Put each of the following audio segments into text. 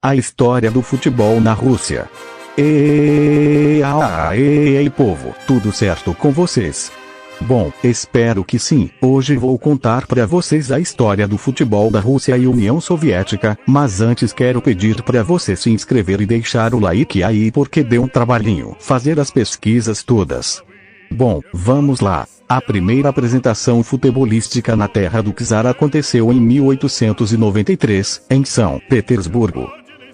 A história do futebol na Rússia. Ei, povo, tudo certo com vocês? Bom, espero que sim. Hoje vou contar para vocês a história do futebol da Rússia e União Soviética, mas antes quero pedir para você se inscrever e deixar o like aí porque deu um trabalhinho fazer as pesquisas todas. Bom, vamos lá. A primeira apresentação futebolística na terra do czar aconteceu em 1893, em São Petersburgo.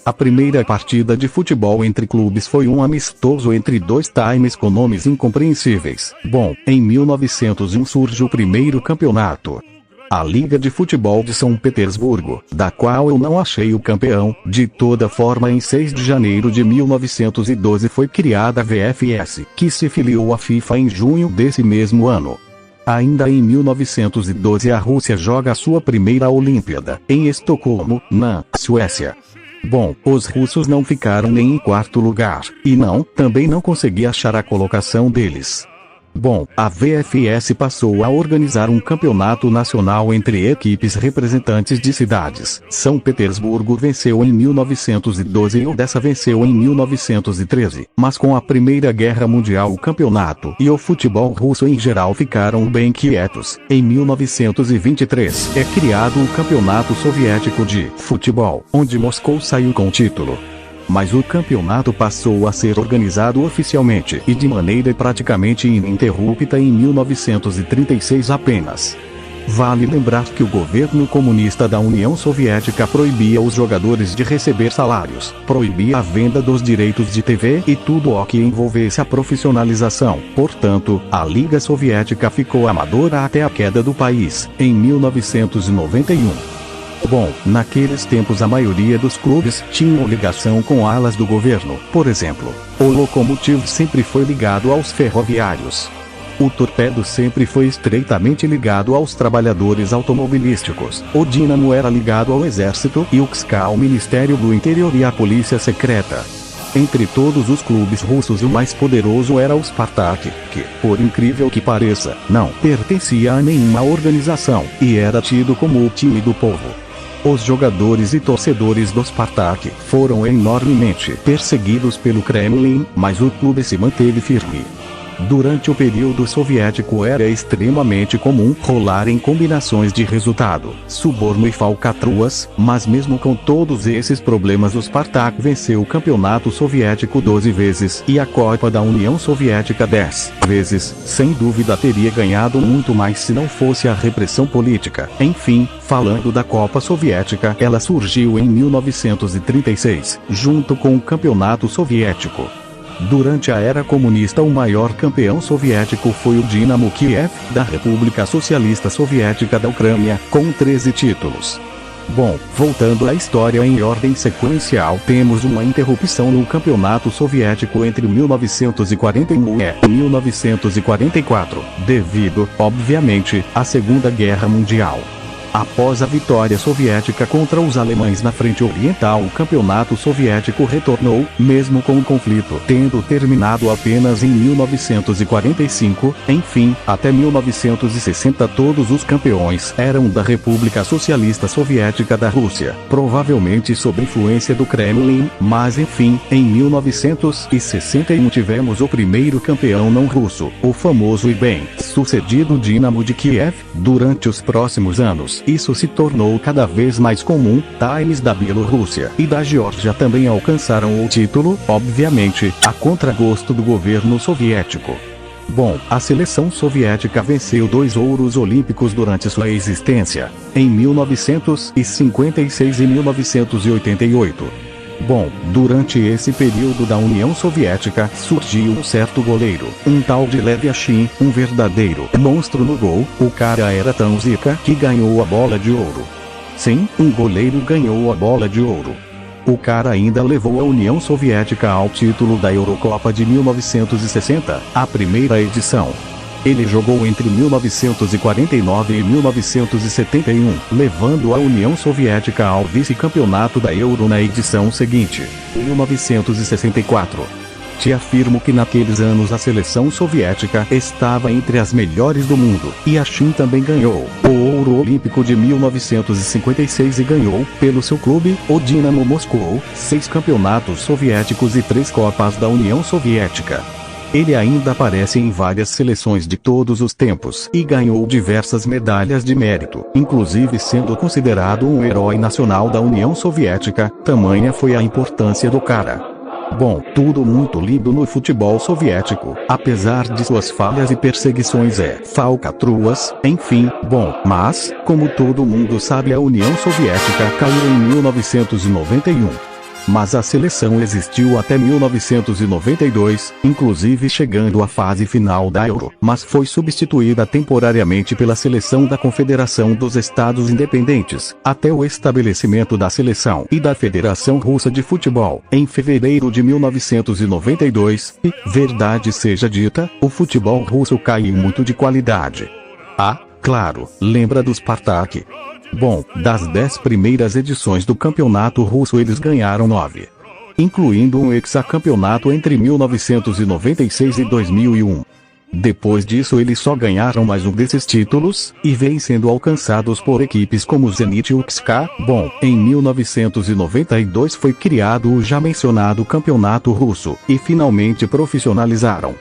A primeira partida de futebol entre clubes foi um amistoso entre dois times com nomes incompreensíveis. Bom, em 1901 surge o primeiro campeonato. A Liga de Futebol de São Petersburgo, da qual eu não achei o campeão. De toda forma, em 6 de janeiro de 1912 foi criada a VFS, que se filiou à FIFA em junho desse mesmo ano. Ainda em 1912 a Rússia joga a sua primeira Olimpíada, em Estocolmo, na Suécia. Bom, os russos não ficaram nem em quarto lugar, e também não consegui achar a colocação deles. Bom, a VFS passou a organizar um campeonato nacional entre equipes representantes de cidades. São Petersburgo venceu em 1912 e Odessa venceu em 1913, mas com a Primeira Guerra Mundial o campeonato e o futebol russo em geral ficaram bem quietos. Em 1923 é criado o Campeonato Soviético de Futebol, onde Moscou saiu com o título. Mas o campeonato passou a ser organizado oficialmente e de maneira praticamente ininterrupta em 1936 apenas. Vale lembrar que o governo comunista da União Soviética proibia os jogadores de receber salários, proibia a venda dos direitos de TV e tudo o que envolvesse a profissionalização. Portanto, a Liga Soviética ficou amadora até a queda do país, em 1991. Bom, naqueles tempos a maioria dos clubes tinham ligação com alas do governo. Por exemplo, o Lokomotiv sempre foi ligado aos ferroviários. O Torpedo sempre foi estreitamente ligado aos trabalhadores automobilísticos. O Dinamo era ligado ao exército e o KSK ao Ministério do Interior e à Polícia Secreta. Entre todos os clubes russos o mais poderoso era o Spartak, que, por incrível que pareça, não pertencia a nenhuma organização, e era tido como o time do povo. Os jogadores e torcedores do Spartak foram enormemente perseguidos pelo Kremlin, mas o clube se manteve firme. Durante o período soviético era extremamente comum rolar em combinações de resultado, suborno e falcatruas, mas mesmo com todos esses problemas o Spartak venceu o campeonato soviético 12 vezes e a Copa da União Soviética 10 vezes. Sem dúvida teria ganhado muito mais se não fosse a repressão política. Enfim, falando da Copa Soviética, ela surgiu em 1936, junto com o Campeonato Soviético. Durante a era comunista o maior campeão soviético foi o Dinamo Kiev, da República Socialista Soviética da Ucrânia, com 13 títulos. Bom, voltando à história em ordem sequencial, temos uma interrupção no campeonato soviético entre 1941 e 1944, devido, obviamente, à Segunda Guerra Mundial. Após a vitória soviética contra os alemães na frente oriental, o campeonato soviético retornou, mesmo com o conflito tendo terminado apenas em 1945. Enfim, até 1960 todos os campeões eram da República Socialista Soviética da Rússia, provavelmente sob influência do Kremlin, mas enfim, em 1961 tivemos o primeiro campeão não russo, o famoso e bem-sucedido Dinamo de Kiev. Durante os próximos anos, isso se tornou cada vez mais comum. Times da Bielorrússia e da Geórgia também alcançaram o título, obviamente, a contragosto do governo soviético. Bom, a seleção soviética venceu 2 ouros olímpicos durante sua existência, em 1956 e 1988. Bom, durante esse período da União Soviética, surgiu um certo goleiro, um tal de Lev Yashin, um verdadeiro monstro no gol. O cara era tão zica que ganhou a bola de ouro. Sim, um goleiro ganhou a bola de ouro. O cara ainda levou a União Soviética ao título da Eurocopa de 1960, a primeira edição. Ele jogou entre 1949 e 1971, levando a União Soviética ao vice-campeonato da Euro na edição seguinte, 1964. Te afirmo que naqueles anos a seleção soviética estava entre as melhores do mundo, e a Shin também ganhou o ouro olímpico de 1956 e ganhou, pelo seu clube, o Dinamo Moscou, 6 campeonatos soviéticos e 3 Copas da União Soviética. Ele ainda aparece em várias seleções de todos os tempos e ganhou diversas medalhas de mérito, inclusive sendo considerado um herói nacional da União Soviética, tamanha foi a importância do cara. Bom, tudo muito lindo no futebol soviético, apesar de suas falhas e perseguições falcatruas, enfim, bom, mas, como todo mundo sabe, a União Soviética caiu em 1991. Mas a seleção existiu até 1992, inclusive chegando à fase final da Euro, mas foi substituída temporariamente pela seleção da Confederação dos Estados Independentes, até o estabelecimento da seleção e da Federação Russa de Futebol, em fevereiro de 1992, e, verdade seja dita, o futebol russo caiu muito de qualidade. Ah, claro, lembra do Spartak? Bom, das 10 primeiras edições do campeonato russo eles ganharam 9. Incluindo um hexacampeonato entre 1996 e 2001. Depois disso eles só ganharam mais um desses títulos, e vêm sendo alcançados por equipes como Zenit e UKSK. Bom, em 1992 foi criado o já mencionado campeonato russo, e finalmente profissionalizaram.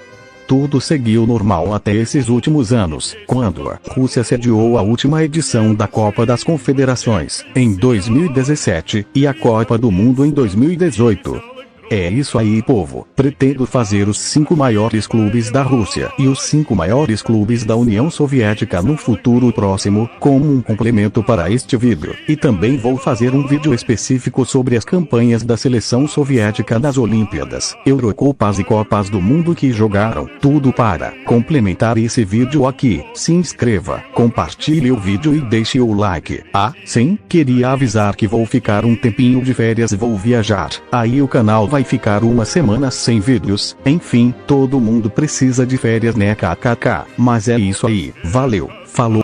Tudo seguiu normal até esses últimos anos, quando a Rússia sediou a última edição da Copa das Confederações, em 2017, e a Copa do Mundo em 2018. É isso aí, povo. Pretendo fazer os 5 maiores clubes da Rússia e os 5 maiores clubes da União Soviética no futuro próximo, como um complemento para este vídeo. E também vou fazer um vídeo específico sobre as campanhas da seleção soviética nas Olimpíadas, Eurocopas e Copas do Mundo que jogaram. Tudo para complementar esse vídeo aqui. Se inscreva, compartilhe o vídeo e deixe o like. Ah, sim, queria avisar que vou ficar um tempinho de férias e vou viajar. Aí o canal vai ficar uma semana sem vídeos, enfim, todo mundo precisa de férias né kkk, mas é isso aí, valeu, falou.